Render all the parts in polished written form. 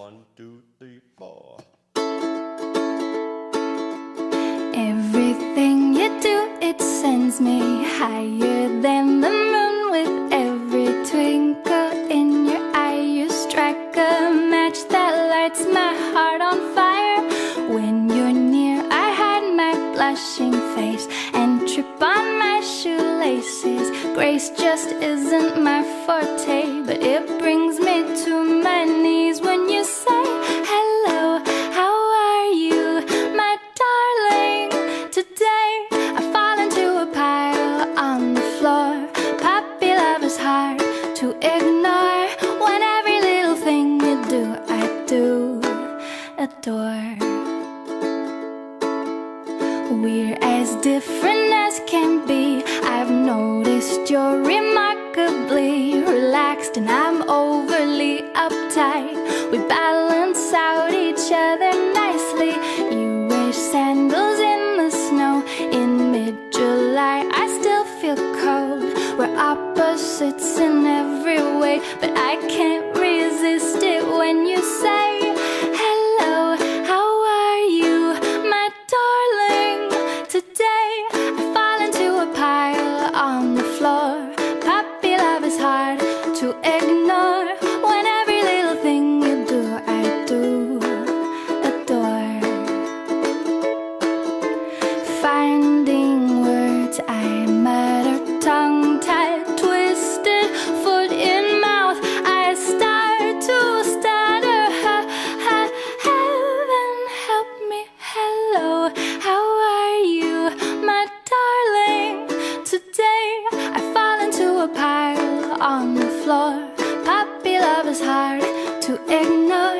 1, 2, 3, 4. Everything you do, it sends me higher than the moon. With every twinkle in your eye, you strike a match that lights my heart on fire. When you're near, I hide my blushing face and trip on my shoelaces. Grace just isn't my forte, but it brings me to my knees when you say hello. How are you, my darling? Today I fall into a pile on the floor. Puppy love is hard to ignore. When every little thing you do, I do adore. We're as different as can be. I've noticed you're remarkably relaxed and I'm overly uptight. We balance out each other nicely. You wear sandals in the snow in mid-July. I still feel cold. We're opposites in every way, but I can't resist it when you say hello. How are you, my darling? Today I fall into a pile on the floor. Puppy love is hard to ignore. When every little thing you do, I do adore. Finding words I mutter, tongue-tied, twisted, foot in mouth, I start to stutter. Heaven help me, hello. How are you, my darling? Today I fall into a pile on the floor. Puppy love is hard to ignore.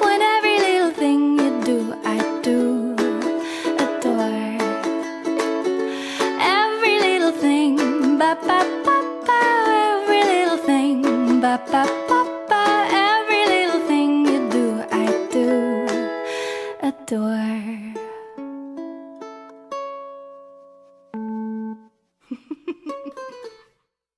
When every little thing you do, I do adore. Every little thing, ba ba ba ba. Every little thing, ba ba ba ba. Every little thing you do, I do adore.